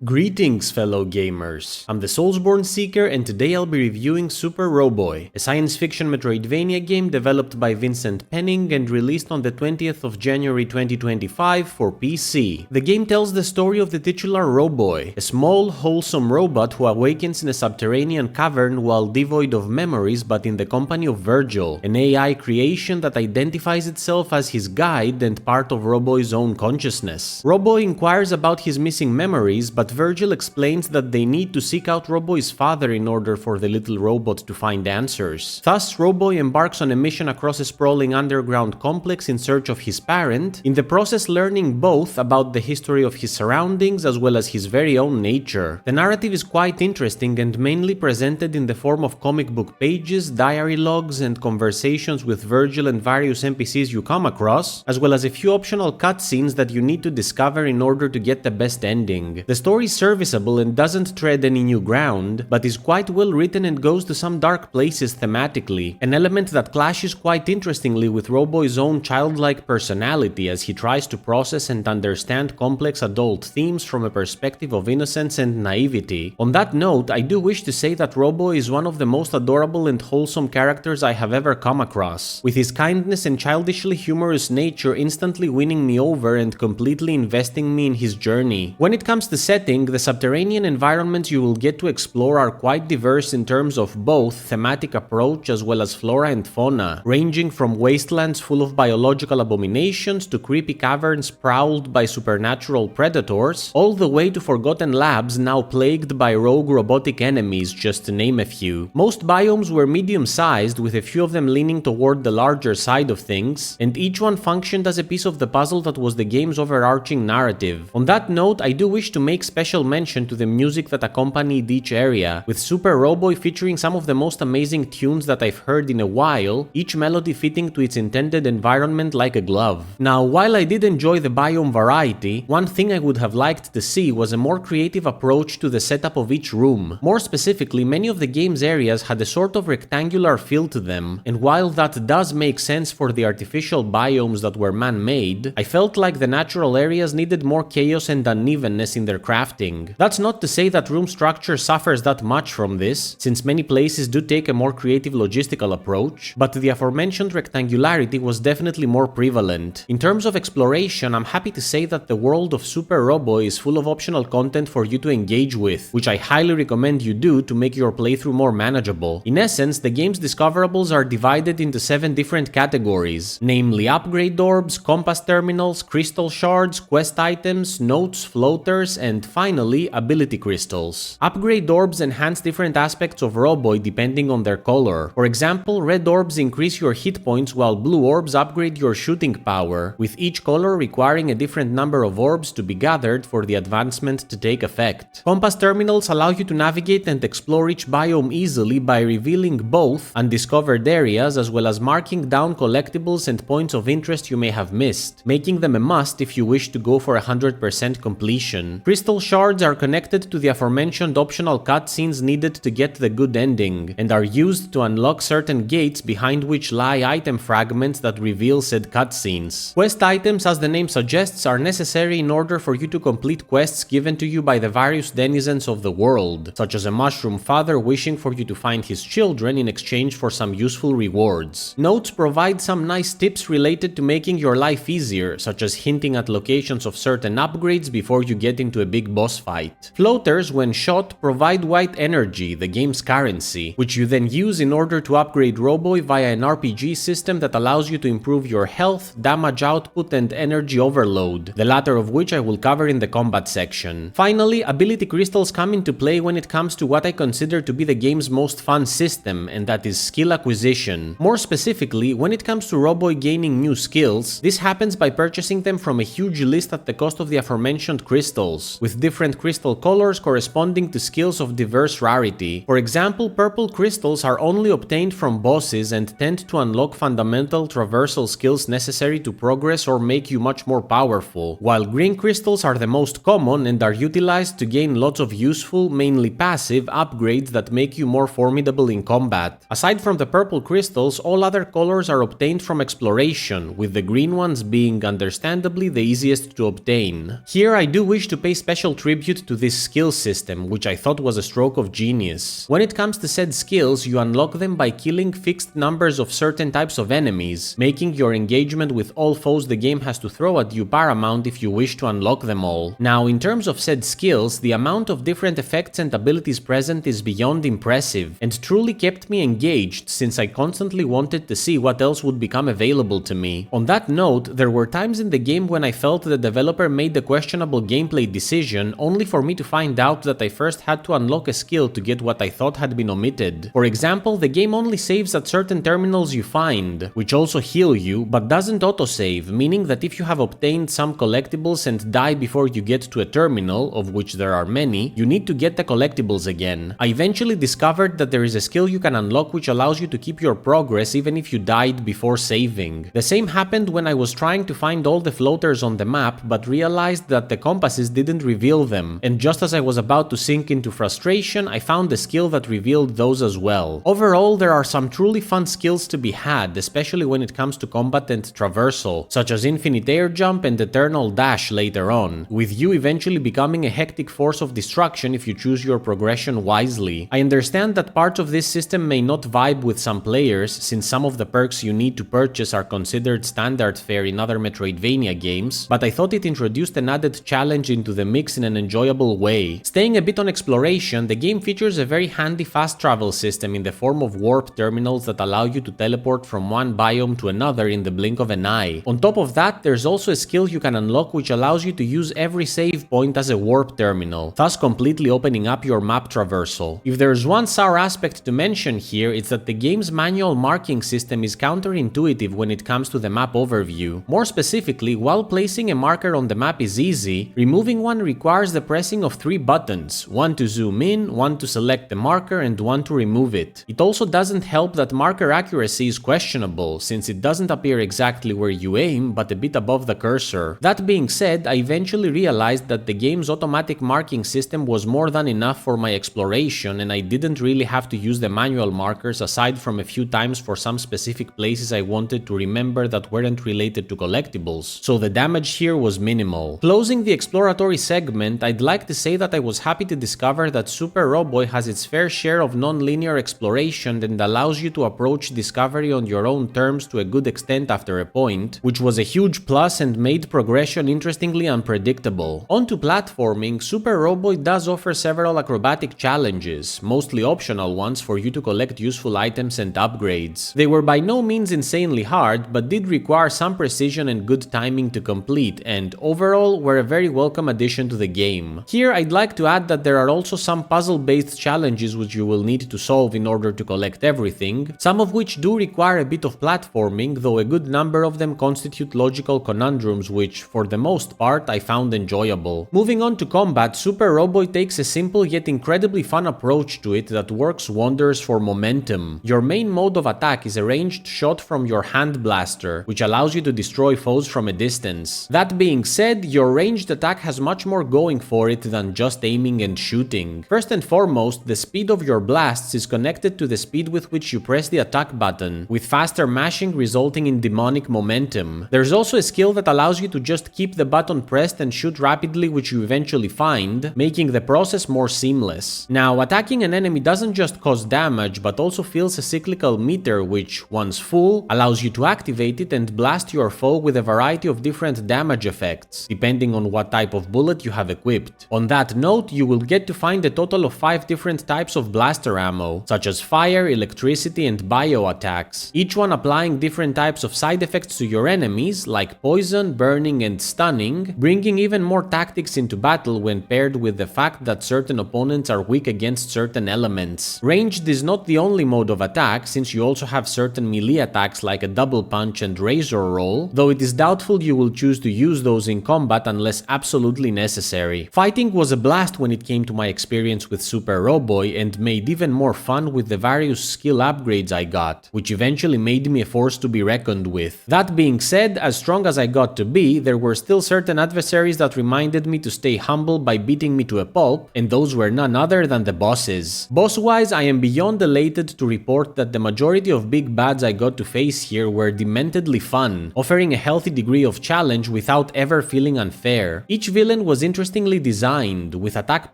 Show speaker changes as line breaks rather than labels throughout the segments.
Greetings fellow gamers, I'm the Soulsborne Seeker and today I'll be reviewing Super Roboy, a science fiction Metroidvania game developed by Vincent Penning and released on the 20th of January 2025 for PC. The game tells the story of the titular Roboy, a small, wholesome robot who awakens in a subterranean cavern while devoid of memories but in the company of Virgil, an AI creation that identifies itself as his guide and part of Roboy's own consciousness. Roboy inquires about his missing memories, but Virgil explains that they need to seek out Roboy's father in order for the little robot to find answers. Thus, Roboy embarks on a mission across a sprawling underground complex in search of his parent, in the process learning both about the history of his surroundings as well as his very own nature. The narrative is quite interesting and mainly presented in the form of comic book pages, diary logs, and conversations with Virgil and various NPCs you come across, as well as a few optional cutscenes that you need to discover in order to get the best ending. The story is serviceable and doesn't tread any new ground, but is quite well written and goes to some dark places thematically, an element that clashes quite interestingly with Roboy's own childlike personality as he tries to process and understand complex adult themes from a perspective of innocence and naivety. On that note, I do wish to say that Roboy is one of the most adorable and wholesome characters I have ever come across, with his kindness and childishly humorous nature instantly winning me over and completely investing me in his journey. When it comes to setting, the subterranean environments you will get to explore are quite diverse in terms of both thematic approach as well as flora and fauna, ranging from wastelands full of biological abominations to creepy caverns prowled by supernatural predators, all the way to forgotten labs now plagued by rogue robotic enemies, just to name a few. Most biomes were medium-sized, with a few of them leaning toward the larger side of things, and each one functioned as a piece of the puzzle that was the game's overarching narrative. On that note, I do wish to make special mention to the music that accompanied each area, with Super Roboy featuring some of the most amazing tunes that I've heard in a while, each melody fitting to its intended environment like a glove. Now, while I did enjoy the biome variety, one thing I would have liked to see was a more creative approach to the setup of each room. More specifically, many of the game's areas had a sort of rectangular feel to them, and while that does make sense for the artificial biomes that were man-made, I felt like the natural areas needed more chaos and unevenness in their crafting. That's not to say that room structure suffers that much from this, since many places do take a more creative logistical approach, but the aforementioned rectangularity was definitely more prevalent. In terms of exploration, I'm happy to say that the world of Super Roboy is full of optional content for you to engage with, which I highly recommend you do to make your playthrough more manageable. In essence, the game's discoverables are divided into 7 different categories, namely upgrade orbs, compass terminals, crystal shards, quest items, notes, floaters, and finally, ability crystals. Upgrade orbs enhance different aspects of Roboy depending on their color. For example, red orbs increase your hit points while blue orbs upgrade your shooting power, with each color requiring a different number of orbs to be gathered for the advancement to take effect. Compass terminals allow you to navigate and explore each biome easily by revealing both undiscovered areas as well as marking down collectibles and points of interest you may have missed, making them a must if you wish to go for 100% completion. Crystal shards are connected to the aforementioned optional cutscenes needed to get the good ending, and are used to unlock certain gates behind which lie item fragments that reveal said cutscenes. Quest items, as the name suggests, are necessary in order for you to complete quests given to you by the various denizens of the world, such as a mushroom father wishing for you to find his children in exchange for some useful rewards. Notes provide some nice tips related to making your life easier, such as hinting at locations of certain upgrades before you get into a big boss fight. Floaters, when shot, provide white energy, the game's currency, which you then use in order to upgrade Roboy via an RPG system that allows you to improve your health, damage output, and energy overload, the latter of which I will cover in the combat section. Finally, ability crystals come into play when it comes to what I consider to be the game's most fun system, and that is skill acquisition. More specifically, when it comes to Roboy gaining new skills, this happens by purchasing them from a huge list at the cost of the aforementioned crystals, with different crystal colors corresponding to skills of diverse rarity. For example, purple crystals are only obtained from bosses and tend to unlock fundamental traversal skills necessary to progress or make you much more powerful, while green crystals are the most common and are utilized to gain lots of useful, mainly passive, upgrades that make you more formidable in combat. Aside from the purple crystals, all other colors are obtained from exploration, with the green ones being understandably the easiest to obtain. Here I do wish to pay special special tribute to this skill system, which I thought was a stroke of genius. When it comes to said skills, you unlock them by killing fixed numbers of certain types of enemies, making your engagement with all foes the game has to throw at you paramount if you wish to unlock them all. Now, in terms of said skills, the amount of different effects and abilities present is beyond impressive, and truly kept me engaged since I constantly wanted to see what else would become available to me. On that note, there were times in the game when I felt the developer made the questionable gameplay decision only for me to find out that I first had to unlock a skill to get what I thought had been omitted. For example, the game only saves at certain terminals you find, which also heal you, but doesn't autosave, meaning that if you have obtained some collectibles and die before you get to a terminal, of which there are many, you need to get the collectibles again. I eventually discovered that there is a skill you can unlock which allows you to keep your progress even if you died before saving. The same happened when I was trying to find all the floaters on the map, but realized that the compasses didn't reveal them, and just as I was about to sink into frustration, I found a skill that revealed those as well. Overall, there are some truly fun skills to be had, especially when it comes to combat and traversal, such as infinite air jump and eternal dash later on, with you eventually becoming a hectic force of destruction if you choose your progression wisely. I understand that parts of this system may not vibe with some players, since some of the perks you need to purchase are considered standard fare in other Metroidvania games, but I thought it introduced an added challenge into the mix in an enjoyable way. Staying a bit on exploration, the game features a very handy fast travel system in the form of warp terminals that allow you to teleport from one biome to another in the blink of an eye. On top of that, there's also a skill you can unlock which allows you to use every save point as a warp terminal, thus completely opening up your map traversal. If there's one sour aspect to mention here, it's that the game's manual marking system is counterintuitive when it comes to the map overview. More specifically, while placing a marker on the map is easy, removing one requires the pressing of 3 buttons, one to zoom in, one to select the marker, and one to remove it. It also doesn't help that marker accuracy is questionable, since it doesn't appear exactly where you aim, but a bit above the cursor. That being said, I eventually realized that the game's automatic marking system was more than enough for my exploration, and I didn't really have to use the manual markers aside from a few times for some specific places I wanted to remember that weren't related to collectibles, so the damage here was minimal. Closing the exploratory segment, I'd like to say that I was happy to discover that Super Roboy has its fair share of non-linear exploration and allows you to approach discovery on your own terms to a good extent after a point, which was a huge plus and made progression interestingly unpredictable. On to platforming, Super Roboy does offer several acrobatic challenges, mostly optional ones for you to collect useful items and upgrades. They were by no means insanely hard, but did require some precision and good timing to complete, and overall were a very welcome addition to the game. Here I'd like to add that there are also some puzzle-based challenges which you will need to solve in order to collect everything, some of which do require a bit of platforming, though a good number of them constitute logical conundrums which, for the most part, I found enjoyable. Moving on to combat, Super Roboy takes a simple yet incredibly fun approach to it that works wonders for momentum. Your main mode of attack is a ranged shot from your hand blaster, which allows you to destroy foes from a distance. That being said, your ranged attack has much more going for it than just aiming and shooting. First and foremost, the speed of your blasts is connected to the speed with which you press the attack button, with faster mashing resulting in demonic momentum. There's also a skill that allows you to just keep the button pressed and shoot rapidly, which you eventually find, making the process more seamless. Now, attacking an enemy doesn't just cause damage, but also fills a cyclical meter which, once full, allows you to activate it and blast your foe with a variety of different damage effects, depending on what type of bullet you have equipped. On that note, you will get to find a total of 5 different types of blaster ammo, such as fire, electricity, and bio attacks, each one applying different types of side effects to your enemies, like poison, burning, and stunning, bringing even more tactics into battle when paired with the fact that certain opponents are weak against certain elements. Ranged is not the only mode of attack, since you also have certain melee attacks like a double punch and razor roll, though it is doubtful you will choose to use those in combat unless absolutely necessary. Fighting was a blast when it came to my experience with Super Roboy, and made even more fun with the various skill upgrades I got, which eventually made me a force to be reckoned with. That being said, as strong as I got to be, there were still certain adversaries that reminded me to stay humble by beating me to a pulp, and those were none other than the bosses. Boss-wise, I am beyond elated to report that the majority of big bads I got to face here were dementedly fun, offering a healthy degree of challenge without ever feeling unfair. Each villain was interestingly designed, with attack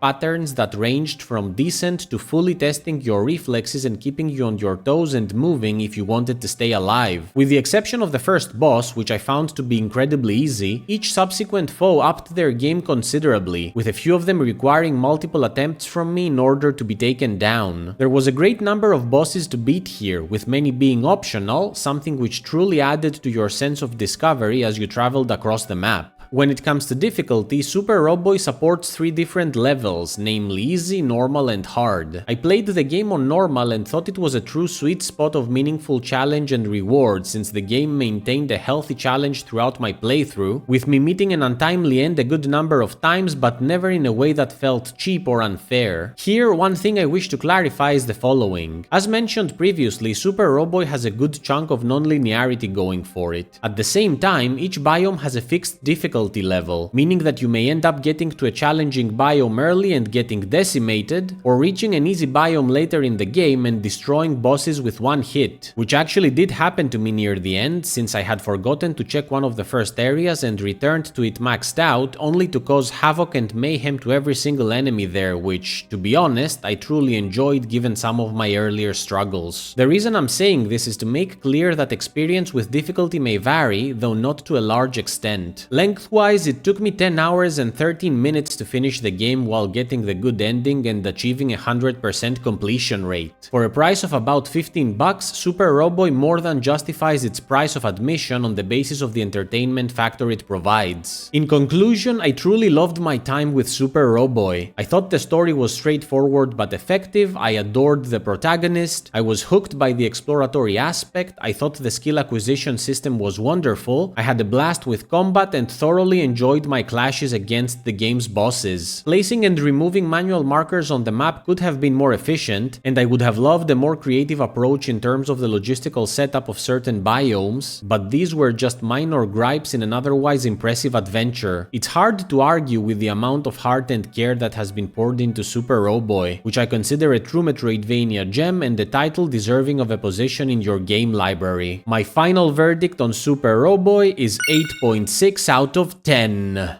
patterns that ranged from decent to fully testing your reflexes and keeping you on your toes and moving if you wanted to stay alive. With the exception of the first boss, which I found to be incredibly easy, each subsequent foe upped their game considerably, with a few of them requiring multiple attempts from me in order to be taken down. There was a great number of bosses to beat here, with many being optional, something which truly added to your sense of discovery as you traveled across the map. When it comes to difficulty, Super Roboy supports 3 different levels, namely easy, normal and hard. I played the game on normal and thought it was a true sweet spot of meaningful challenge and reward, since the game maintained a healthy challenge throughout my playthrough, with me meeting an untimely end a good number of times but never in a way that felt cheap or unfair. Here, one thing I wish to clarify is the following. As mentioned previously, Super Roboy has a good chunk of non-linearity going for it. At the same time, each biome has a fixed difficulty level, meaning that you may end up getting to a challenging biome early and getting decimated, or reaching an easy biome later in the game and destroying bosses with one hit, which actually did happen to me near the end, since I had forgotten to check one of the first areas and returned to it maxed out, only to cause havoc and mayhem to every single enemy there, which, to be honest, I truly enjoyed given some of my earlier struggles. The reason I'm saying this is to make clear that experience with difficulty may vary, though not to a large extent. Lengthwise, it took me 10 hours and 13 minutes to finish the game while getting the good ending and achieving a 100% completion rate. For a price of about $15, Super Roboy more than justifies its price of admission on the basis of the entertainment factor it provides. In conclusion, I truly loved my time with Super Roboy. I thought the story was straightforward but effective, I adored the protagonist, I was hooked by the exploratory aspect, I thought the skill acquisition system was wonderful, I had a blast with combat and thoroughly enjoyed my clashes against the game's bosses. Placing and removing manual markers on the map could have been more efficient, and I would have loved a more creative approach in terms of the logistical setup of certain biomes, but these were just minor gripes in an otherwise impressive adventure. It's hard to argue with the amount of heart and care that has been poured into Super Roboy, which I consider a true Metroidvania gem and a title deserving of a position in your game library. My final verdict on Super Roboy is 8.6 out of 10.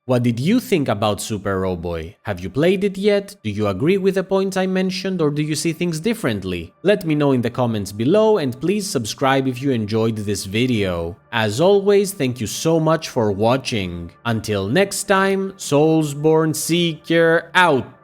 What did you think about Super Roboy? Have you played it yet? Do you agree with the points I mentioned, or do you see things differently? Let me know in the comments below, and please subscribe if you enjoyed this video. As always, thank you so much for watching. Until next time, Soulsborne Seeker out!